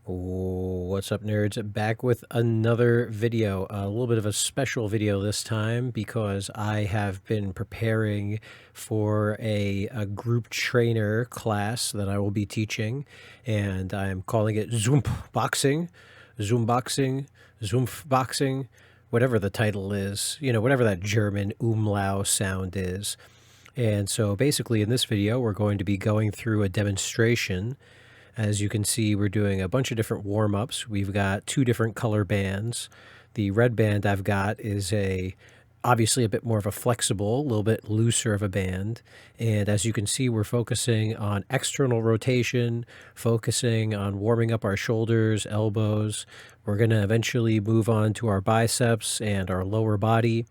What's up, nerds? Back with another video, a little bit of a special video this time because I have been preparing for a group trainer class that I will be teaching, and I'm calling it Zümpfboxing, Zümpfboxing, whatever the title is, whatever that German umlaut sound is. And so basically in this video, we're going to be going through a demonstration. As you can see, we're doing a bunch of different warm-ups. We've got two different color bands. The red band I've got is obviously a bit more of a flexible, a little bit looser of a band. And as you can see, we're focusing on external rotation, focusing on warming up our shoulders, elbows. We're going to eventually move on to our biceps and our lower body.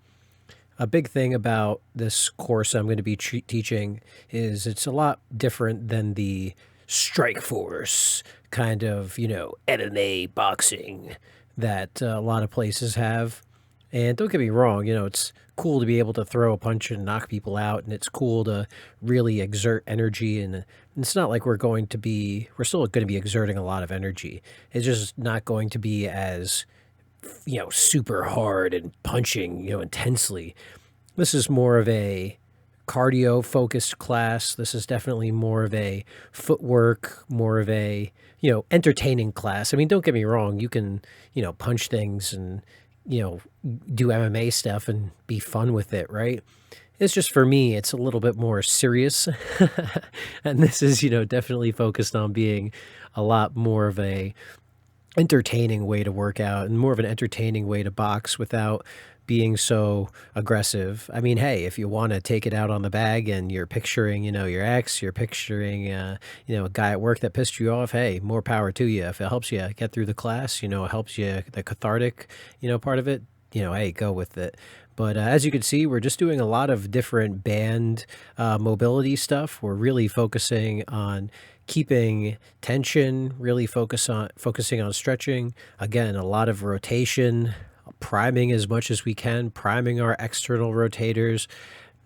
A big thing about this course I'm going to be teaching is it's a lot different than the strike force kind of, MMA boxing that a lot of places have. And don't get me wrong, it's cool to be able to throw a punch and knock people out, and it's cool to really exert energy. And it's not like we're still going to be exerting a lot of energy. It's just not going to be as, super hard and punching, intensely. This is more of a cardio focused class. This is definitely more of a footwork, more of a, entertaining class. I mean, don't get me wrong. You can, punch things and, do MMA stuff and be fun with it, right? It's just, for me, it's a little bit more serious. And this is, definitely focused on being a lot more of a entertaining way to work out and more of an entertaining way to box without being so aggressive. I mean, hey, if you want to take it out on the bag and you're picturing, your ex, you're picturing, a guy at work that pissed you off, hey, more power to you. If it helps you get through the class, it helps you, the cathartic, part of it, hey, go with it. But as you can see, we're just doing a lot of different band mobility stuff. We're really focusing on keeping tension, really focusing on stretching. Again, a lot of rotation, priming as much as we can, priming our external rotators.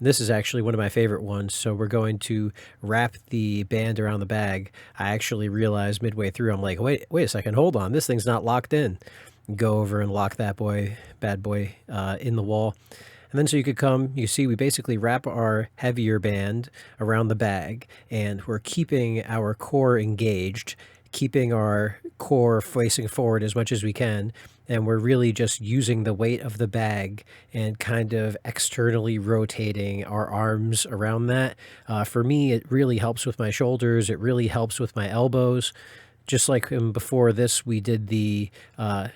This is actually one of my favorite ones. So we're going to wrap the band around the bag. I actually realized midway through, I'm like, wait a second, hold on. This thing's not locked in. Go over and lock that bad boy in the wall. And then so you see we basically wrap our heavier band around the bag, and we're keeping our core engaged, keeping our core facing forward as much as we can. And we're really just using the weight of the bag and kind of externally rotating our arms around that. For me, it really helps with my shoulders. It really helps with my elbows. Just like before this, we did the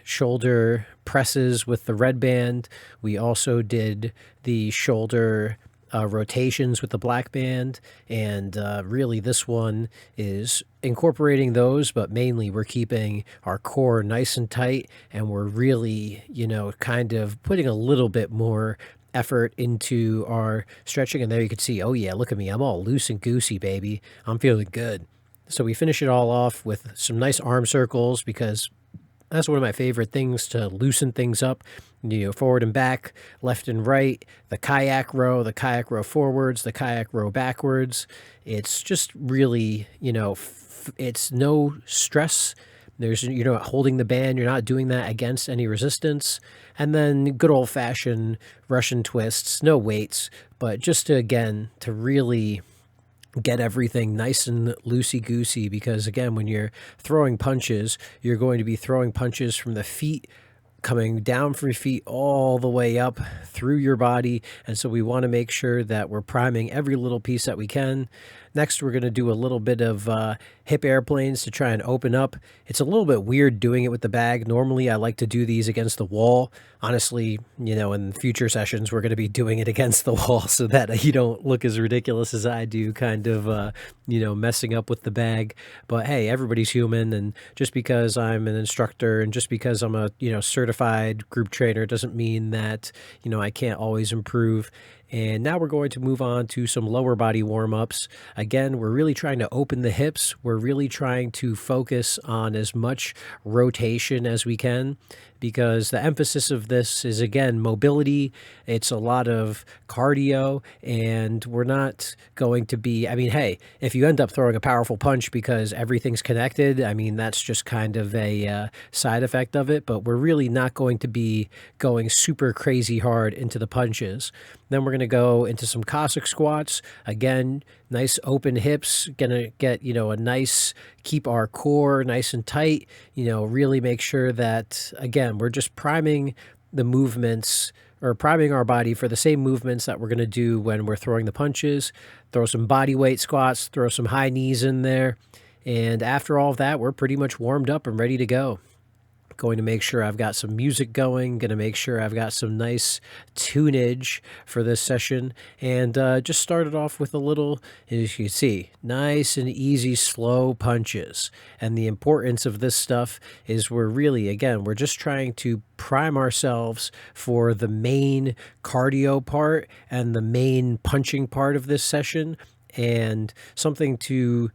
shoulder presses with the red band. We also did the shoulder rotations with the black band. And really this one is incorporating those, but mainly we're keeping our core nice and tight. And we're really, kind of putting a little bit more effort into our stretching. And there you can see, oh yeah, look at me. I'm all loose and goosey, baby. I'm feeling good. So we finish it all off with some nice arm circles, because that's one of my favorite things to loosen things up. Forward and back, left and right, the kayak row forwards, the kayak row backwards. It's just really, it's no stress. You're not holding the band. You're not doing that against any resistance. And then good old fashioned Russian twists, no weights, but just to really get everything nice and loosey-goosey, because again, when you're throwing punches, you're going to be throwing punches from the feet, coming down from your feet all the way up through your body. And so we want to make sure that we're priming every little piece that we can. Next, we're going to do a little bit of hip airplanes to try and open up. It's a little bit weird doing it with the bag. Normally, I like to do these against the wall. Honestly, in future sessions, we're going to be doing it against the wall so that you don't look as ridiculous as I do, kind of, messing up with the bag. But hey, everybody's human. And just because I'm an instructor and just because I'm a, certified group trainer doesn't mean that, I can't always improve. And now we're going to move on to some lower body warm-ups. Again, we're really trying to open the hips. We're really trying to focus on as much rotation as we can. because the emphasis of this is, again, mobility. It's a lot of cardio, and we're not going to be, I mean, hey, if you end up throwing a powerful punch because everything's connected, I mean, that's just kind of a side effect of it, but we're really not going to be going super crazy hard into the punches. Then we're going to go into some Cossack squats. Again, nice open hips, going to get, a nice, keep our core nice and tight, really make sure that, again, we're just priming the movements, or priming our body for the same movements that we're going to do when we're throwing the punches. Throw some body weight squats, throw some high knees in there. And after all of that, we're pretty much warmed up and ready to go. Going to make sure I've got some music going, going to make sure I've got some nice tunage for this session, and just started off with a little, as you can see, nice and easy, slow punches. And the importance of this stuff is we're really, again, we're just trying to prime ourselves for the main cardio part and the main punching part of this session. And something to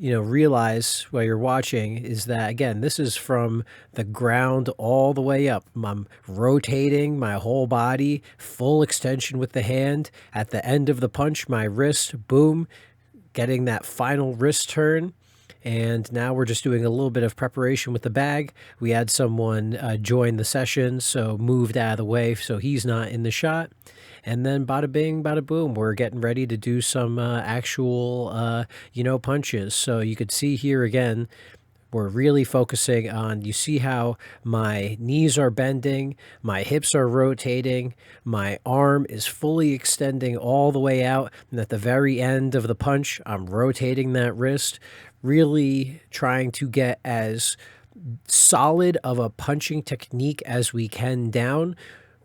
realize while you're watching is that, again, this is from the ground all the way up. I'm rotating my whole body, full extension with the hand. At the end of the punch, my wrist, boom, getting that final wrist turn. And now we're just doing a little bit of preparation with the bag. We had someone join the session, so moved out of the way so he's not in the shot. And then bada bing, bada boom, we're getting ready to do some actual, punches. So you could see here again, we're really focusing on, you see how my knees are bending, my hips are rotating, my arm is fully extending all the way out. And at the very end of the punch, I'm rotating that wrist, really trying to get as solid of a punching technique as we can down.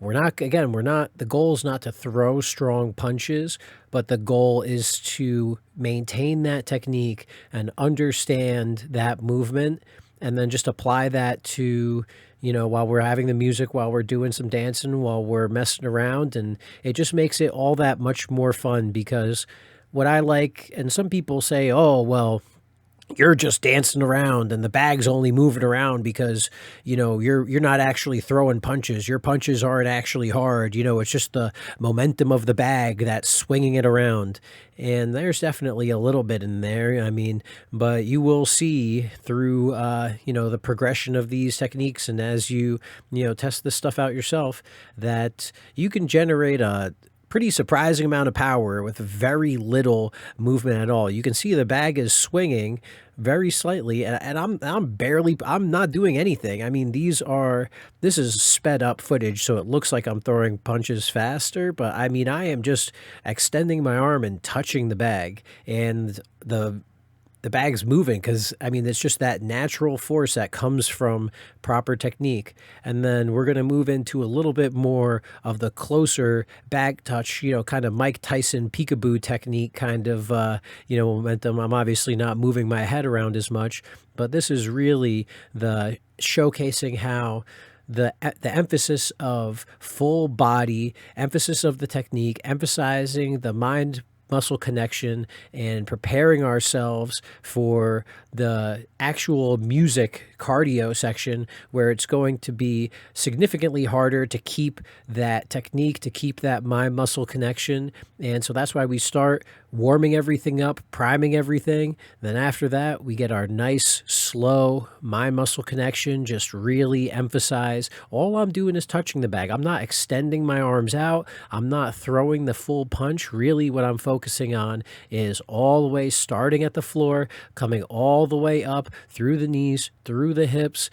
The goal is not to throw strong punches, but the goal is to maintain that technique and understand that movement, and then just apply that to, while we're having the music, while we're doing some dancing, while we're messing around. And it just makes it all that much more fun, because what I like, and some people say, oh, well, you're just dancing around and the bag's only moving around because, you're not actually throwing punches. Your punches aren't actually hard. It's just the momentum of the bag that's swinging it around. And there's definitely a little bit in there. I mean, but you will see through, the progression of these techniques, and as you test this stuff out yourself, that you can generate a pretty surprising amount of power with very little movement at all. You can see the bag is swinging very slightly, and I'm not doing anything. I mean, this is sped up footage, so it looks like I'm throwing punches faster, but I mean, I am just extending my arm and touching the bag, and the bag's moving, because I mean, it's just that natural force that comes from proper technique. And then we're going to move into a little bit more of the closer bag touch, kind of Mike Tyson peekaboo technique kind of, momentum. I'm obviously not moving my head around as much, but this is really the showcasing how the emphasis of full body, emphasis of the technique, emphasizing the mind muscle connection, and preparing ourselves for the actual music cardio section, where it's going to be significantly harder to keep that technique, to keep that mind muscle connection. And so that's why we start warming everything up, priming everything. Then after that, we get our nice, slow mind muscle connection, just really emphasize. All I'm doing is touching the bag. I'm not extending my arms out. I'm not throwing the full punch. Really, what I'm focusing on is all the way starting at the floor, coming all the way up through the knees, through the hips,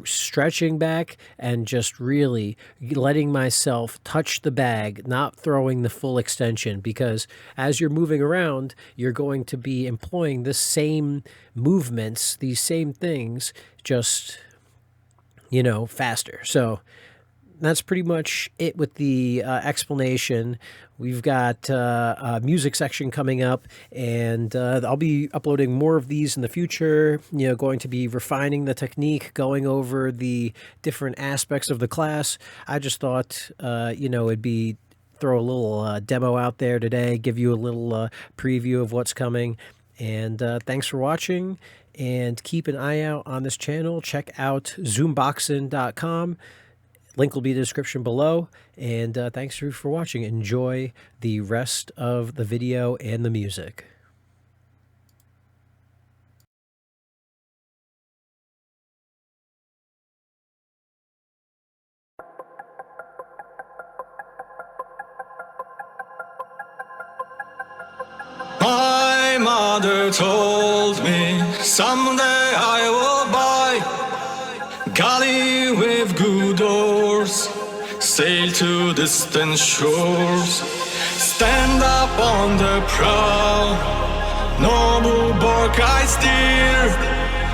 stretching back, and just really letting myself touch the bag, not throwing the full extension, because as you're moving around, you're going to be employing the same movements, these same things, just, faster. So that's pretty much it with the explanation. We've got a music section coming up, and I'll be uploading more of these in the future, going to be refining the technique, going over the different aspects of the class. I just thought, it'd be throw a little demo out there today, give you a little preview of what's coming. And thanks for watching, and keep an eye out on this channel. Check out Zümpfboxen.com. Link will be in the description below, and thanks for watching. Enjoy the rest of the video and the music. My mother told me someday I will buy galley with good doors, sail to distant shores, stand up on the prow, noble bark I steer,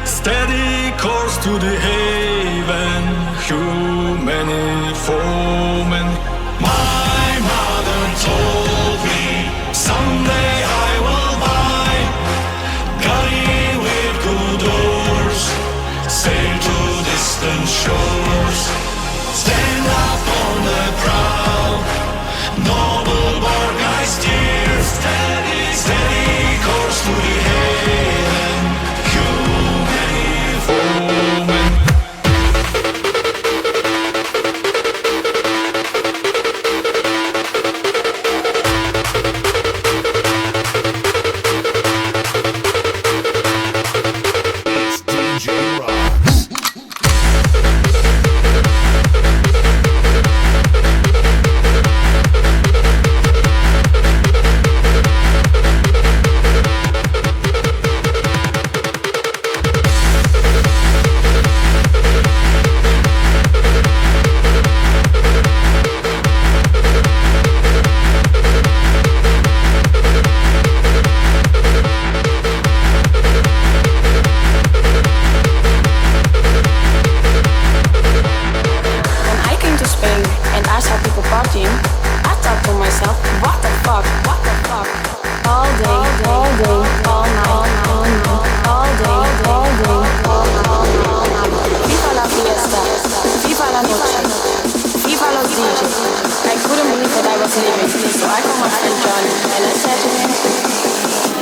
steady course to the haven, human foemen. My mother told me someday I will buy galley with good oars, sail to distant shores, stand up on the prow, noble bark I steer, steady course to the haven, human foemen.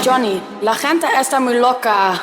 Johnny, la gente está muy loca.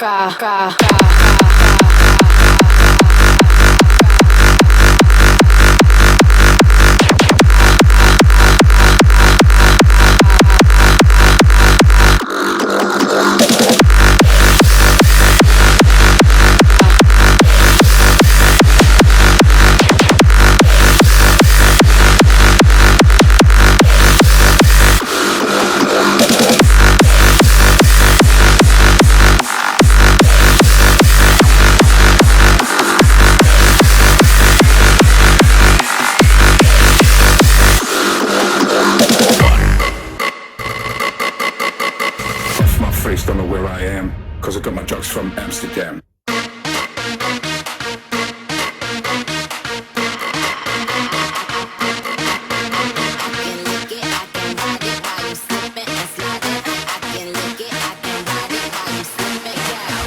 Don't know where I am, cause I got my drugs from Amsterdam.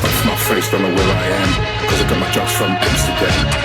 Off my face, don't know where I am, cause I got my drugs from Amsterdam.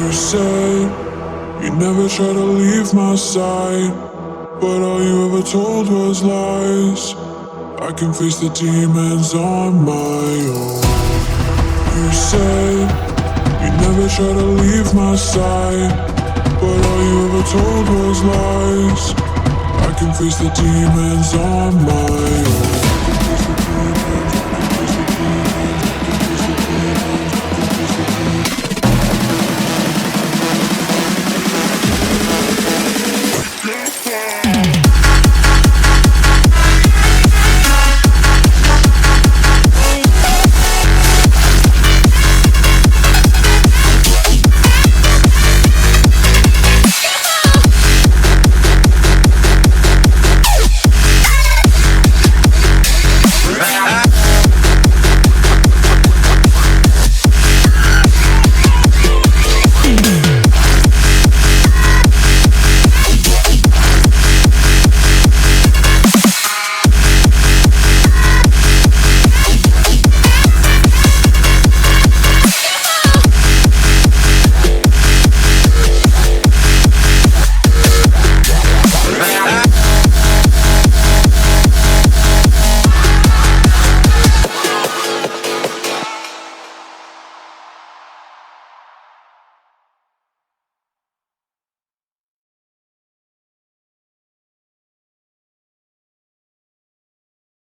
You said you never try to leave my side, but all you ever told was lies. I can face the demons on my own. You said you never try to leave my side, but all you ever told was lies. I can face the demons on my own.